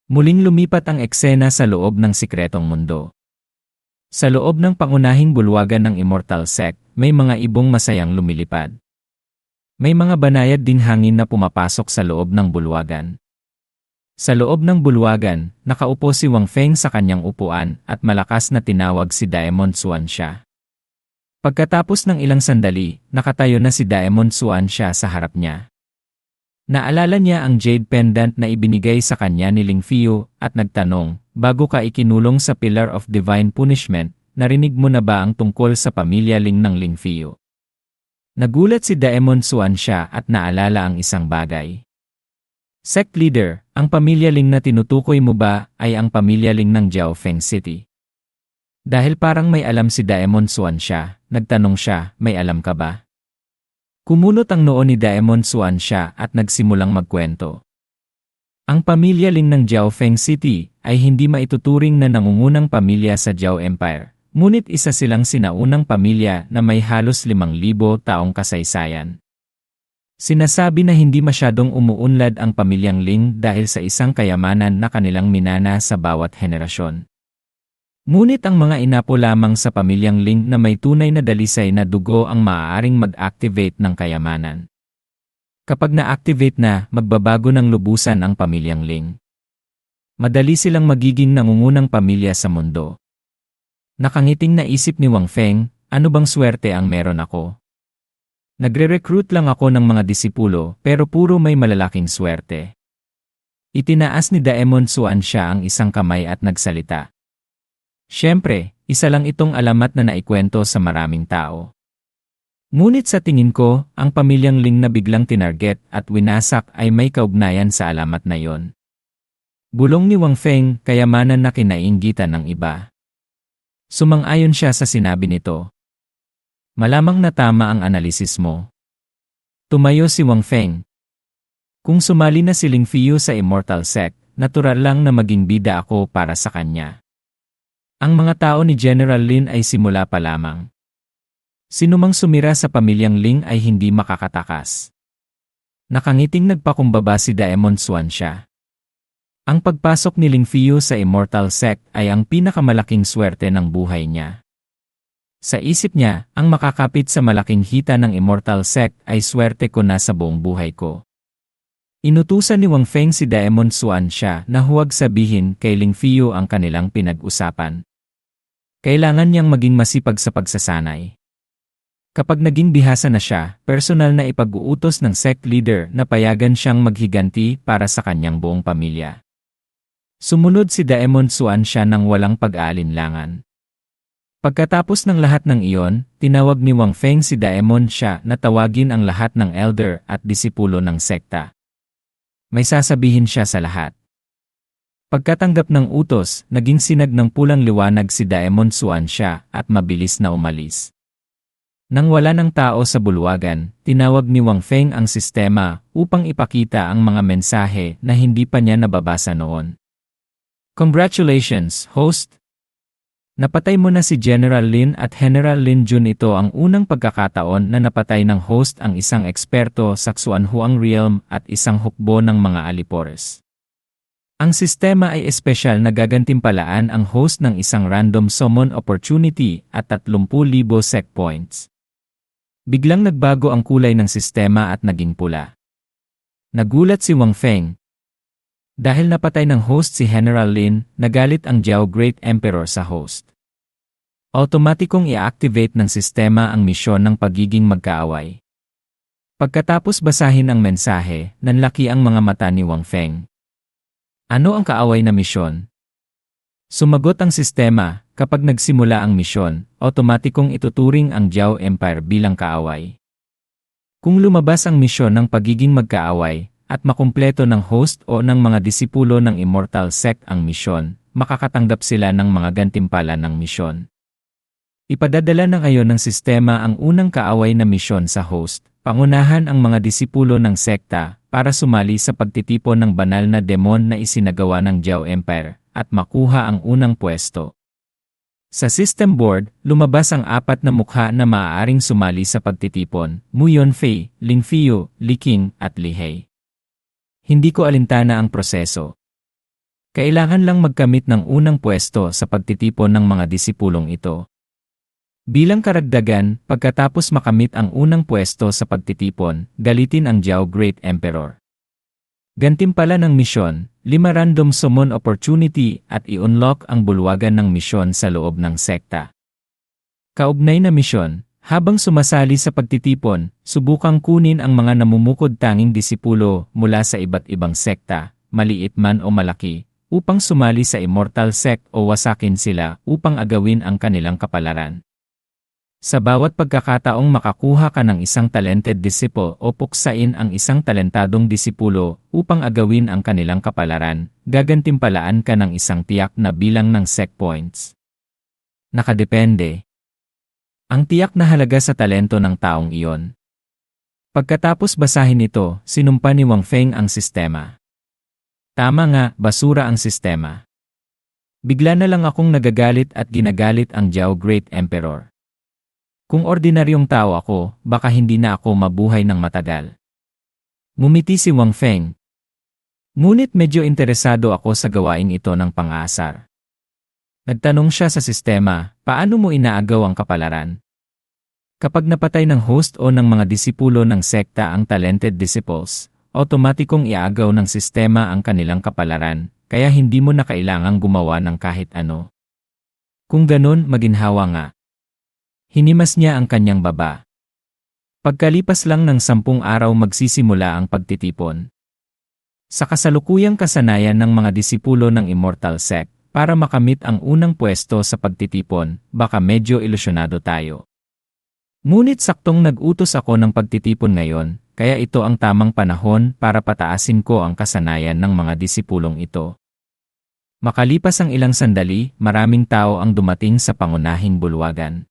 Muling lumipat ang eksena sa loob ng sikretong mundo. Sa loob ng pangunahing bulwagan ng Immortal Sect, may mga ibong masayang lumilipad. May mga banayad din hangin na pumapasok sa loob ng bulwagan. Sa loob ng bulwagan, nakaupo si Wang Feng sa kanyang upuan at malakas na tinawag si Daemon Xuanxia. Pagkatapos ng ilang sandali, nakatayo na si Daemon Xuanxia sa harap niya. Naalala niya ang jade pendant na ibinigay sa kanya ni Ling Fiyu at nagtanong, bago ka ikinulong sa Pillar of Divine Punishment, narinig mo na ba ang tungkol sa pamilya Ling ng Ling Fiyu? Nagulat si Daemon Xuanxia at naalala ang isang bagay. Sect Leader, ang pamilya Ling na tinutukoy mo ba ay ang pamilya Ling ng Jiaofeng City? Dahil parang may alam si Daemon Xuanxia, nagtanong siya, may alam ka ba? Kumunot ang noo ni Daemon Xuanxia at nagsimulang magkwento. Ang pamilya Ling ng Jiaofeng City ay hindi maituturing na nangungunang pamilya sa Jiao Empire, ngunit isa silang sinaunang pamilya na may halos 5,000 taong kasaysayan. Sinasabi na hindi masyadong umuunlad ang pamilyang Ling dahil sa isang kayamanan na kanilang minana sa bawat henerasyon. Ngunit ang mga inapo lamang sa pamilyang Ling na may tunay na dalisay na dugo ang maaaring mag-activate ng kayamanan. Kapag na-activate na, magbabago ng lubusan ang pamilyang Ling. Madali silang magiging nangungunang pamilya sa mundo. Nakangiting naisip ni Wang Feng, ano bang swerte ang meron ako? Nagre-recruit lang ako ng mga disipulo pero puro may malalaking swerte. Itinaas ni Daemon Xuanxia ang isang kamay at nagsalita. Siyempre, isa lang itong alamat na naikwento sa maraming tao. Ngunit sa tingin ko, ang pamilyang Ling na biglang tinarget at winasak ay may kaugnayan sa alamat na yon. Bulong ni Wang Feng, kayamanan na kinainggitan ng iba. Sumang-ayon siya sa sinabi nito. Malamang na tama ang analisis mo. Tumayo si Wang Feng. Kung sumali na si Ling Fiyu sa Immortal Sect, natural lang na maging bida ako para sa kanya. Ang mga tao ni General Lin ay simula pa lamang. Sinumang sumira sa pamilyang Ling ay hindi makakatakas. Nakangiting nagpakumbaba si Daemon Xuanxia. Ang pagpasok ni Ling Fiyu sa Immortal Sect ay ang pinakamalaking swerte ng buhay niya. Sa isip niya, ang makakapit sa malaking hita ng Immortal Sect ay swerte ko na sa buong buhay ko. Inutusan ni Wang Feng si Daemon Xuanxia na huwag sabihin kay Ling Fiyu ang kanilang pinag-usapan. Kailangan niyang maging masipag sa pagsasanay. Kapag naging bihasa na siya, personal na ipag-uutos ng sect leader na payagan siyang maghiganti para sa kanyang buong pamilya. Sumunod si Daemon Xuanxia nang walang pag-aalinlangan. Pagkatapos ng lahat ng iyon, tinawag ni Wang Feng si Daemon Xia na tawagin ang lahat ng elder at disipulo ng sekta. May sasabihin siya sa lahat. Pagkatanggap ng utos, naging sinag ng pulang liwanag si Daemon Xuanxia at mabilis na umalis. Nang wala ng tao sa bulwagan, tinawag ni Wang Feng ang sistema upang ipakita ang mga mensahe na hindi pa niya nababasa noon. Congratulations, host! Napatay mo na si General Lin at General Lin Jun. Ito ang unang pagkakataon na napatay ng host ang isang eksperto sa Xuanhuang Realm at isang hukbo ng mga alipores. Ang sistema ay espesyal na gagantimpalaan ang host ng isang random summon opportunity at 30,000 sec points. Biglang nagbago ang kulay ng sistema at naging pula. Nagulat si Wang Feng. Dahil napatay ng host si General Lin, nagalit ang Jiao Great Emperor sa host. Automatikong i-activate ng sistema ang misyon ng pagiging magkaaway. Pagkatapos basahin ang mensahe, nanlaki ang mga mata ni Wang Feng. Ano ang kaaway na misyon? Sumagot ang sistema, kapag nagsimula ang misyon, automatikong ituturing ang Jiao Empire bilang kaaway. Kung lumabas ang misyon ng pagiging magkaaway, at makumpleto ng host o ng mga disipulo ng Immortal Sect ang misyon, makakatanggap sila ng mga gantimpala ng misyon. Ipadadala na ngayon ng sistema ang unang kaaway na misyon sa host, pangunahan ang mga disipulo ng sekta para sumali sa pagtitipon ng banal na demon na isinagawa ng Jiao Empire at makuha ang unang pwesto. Sa system board, lumabas ang 4 na mukha na maaaring sumali sa pagtitipon, Mu Yunfei, Ling Fiyu, Li Qing at Li He. Hindi ko alintana ang proseso. Kailangan lang magkamit ng unang pwesto sa pagtitipon ng mga disipulong ito. Bilang karagdagan, pagkatapos makamit ang unang pwesto sa pagtitipon, galitin ang Jiao Great Emperor. Gantimpala ng misyon, 5 random summon opportunity at i-unlock ang bulwagan ng misyon sa loob ng sekta. Kaugnay na misyon, habang sumasali sa pagtitipon, subukang kunin ang mga namumukod tanging disipulo mula sa iba't ibang sekta, maliit man o malaki, upang sumali sa Immortal Sect o wasakin sila upang agawin ang kanilang kapalaran. Sa bawat pagkakataong makakuha ka ng isang talented disciple o puksain ang isang talentadong disipulo upang agawin ang kanilang kapalaran, gagantimpalaan ka ng isang tiyak na bilang ng sect points. Nakadepende. Ang tiyak na halaga sa talento ng taong iyon. Pagkatapos basahin ito, sinumpa ni Wang Feng ang sistema. Tama nga, basura ang sistema. Bigla na lang akong nagagalit at ginagalit ang Jiao Great Emperor. Kung ordinaryong tao ako, baka hindi na ako mabuhay ng matagal. Ngumiti si Wang Feng. Ngunit medyo interesado ako sa gawain ito ng pang-aasar. Nagtanong siya sa sistema, paano mo inaagaw ang kapalaran? Kapag napatay ng host o ng mga disipulo ng sekta ang talented disciples, otomatikong iaagaw ng sistema ang kanilang kapalaran, kaya hindi mo na kailangang gumawa ng kahit ano. Kung ganun, maginhawa nga. Hinimas niya ang kanyang baba. Pagkalipas lang ng 10 araw magsisimula ang pagtitipon. Sa kasalukuyang kasanayan ng mga disipulo ng Immortal Sect, para makamit ang unang pwesto sa pagtitipon, baka medyo ilusyonado tayo. Ngunit saktong nag-utos ako ng pagtitipon ngayon, kaya ito ang tamang panahon para pataasin ko ang kasanayan ng mga disipulong ito. Makalipas ang ilang sandali, maraming tao ang dumating sa pangunahing bulwagan.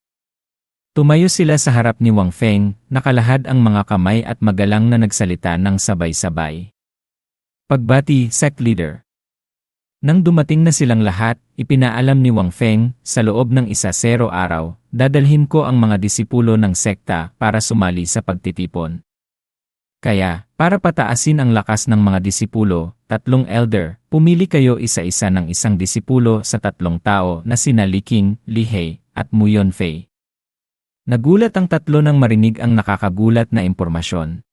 Tumayo sila sa harap ni Wang Feng, nakalahad ang mga kamay at magalang na nagsalita ng sabay-sabay. Pagbati, Sect Leader. Nang dumating na silang lahat, ipinaalam ni Wang Feng, sa loob ng 10 araw, dadalhin ko ang mga disipulo ng sekta para sumali sa pagtitipon. Kaya, para pataasin ang lakas ng mga disipulo, 3 elder, pumili kayo isa-isa ng isang disipulo sa 3 tao na sina Li Qing, Li He, at Mu Yunfei. Nagulat ang 3 nang marinig ang nakakagulat na impormasyon.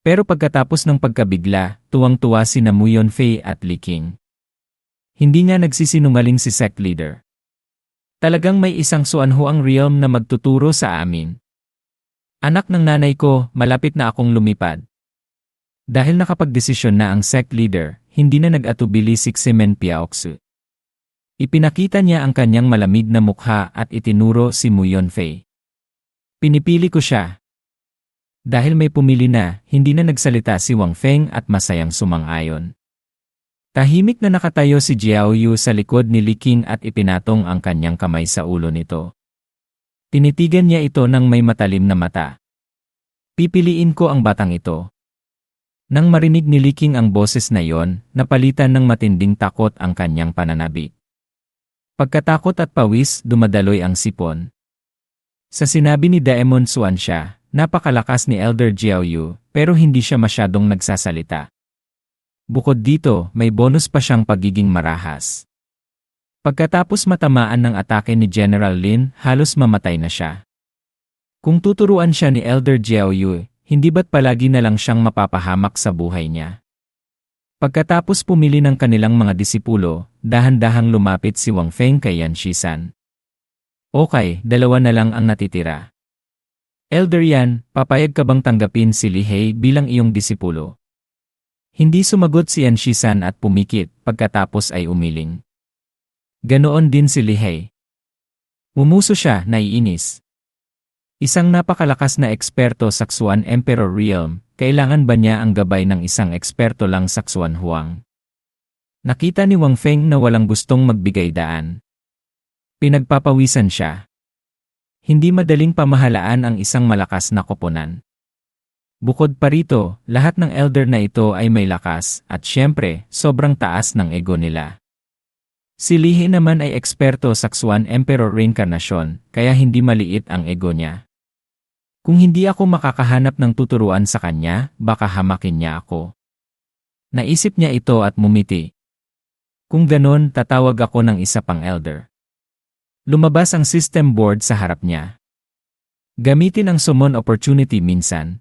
Pero pagkatapos ng pagkabigla, tuwang-tuwa sina Mu Yunfei at Li Qing. Hindi nga nagsisinungaling si Sect Leader. Talagang may isang Xuanhuang realm na magtuturo sa amin. Anak ng nanay ko, malapit na akong lumipad. Dahil nakapagdesisyon na ang Sect Leader, hindi na nag-atubili si Ximen Piaoxu. Ipinakita niya ang kanyang malamig na mukha at itinuro si Mu Yunfei. Pinipili ko siya. Dahil may pumili na, hindi na nagsalita si Wang Feng at masayang sumang-ayon. Tahimik na nakatayo si Jiao Yu sa likod ni Li Qing at ipinatong ang kanyang kamay sa ulo nito. Tinitigan niya ito ng may matalim na mata. Pipiliin ko ang batang ito. Nang marinig ni Li Qing ang boses na yon, napalitan ng matinding takot ang kanyang pananabik. Pagkatakot at pawis, dumadaloy ang sipon. Sa sinabi ni Daemon Xuan siya, napakalakas ni Elder Jiao Yu, pero hindi siya masyadong nagsasalita. Bukod dito, may bonus pa siyang pagiging marahas. Pagkatapos matamaan ng atake ni General Lin, halos mamatay na siya. Kung tuturuan siya ni Elder Jiao Yu, hindi ba't palagi na lang siyang mapapahamak sa buhay niya? Pagkatapos pumili ng kanilang mga disipulo, dahan-dahang lumapit si Wang Feng kay Yan Shisan. Okay, 2 na lang ang natitira. Elder Yan, papayag ka bang tanggapin si Li He bilang iyong disipulo? Hindi sumagot si Yan Shisan at pumikit, pagkatapos ay umiling. Ganoon din si Li He. Umuso siya, naiinis. Isang napakalakas na eksperto sa Xuan Emperor Realm, kailangan ba niya ang gabay ng isang eksperto lang sa Xuanhuang? Nakita ni Wang Feng na walang gustong magbigay daan. Pinagpapawisan siya. Hindi madaling pamahalaan ang isang malakas na koponan. Bukod pa rito, lahat ng elder na ito ay may lakas at syempre, sobrang taas ng ego nila. Si Li He naman ay eksperto sa Xuan Emperor Reincarnation, kaya hindi maliit ang ego niya. Kung hindi ako makakahanap ng tuturuan sa kanya, baka hamakin niya ako. Naisip niya ito at mumiti. Kung ganon, tatawag ako ng isa pang elder. Lumabas ang system board sa harap niya. Gamitin ang summon opportunity minsan,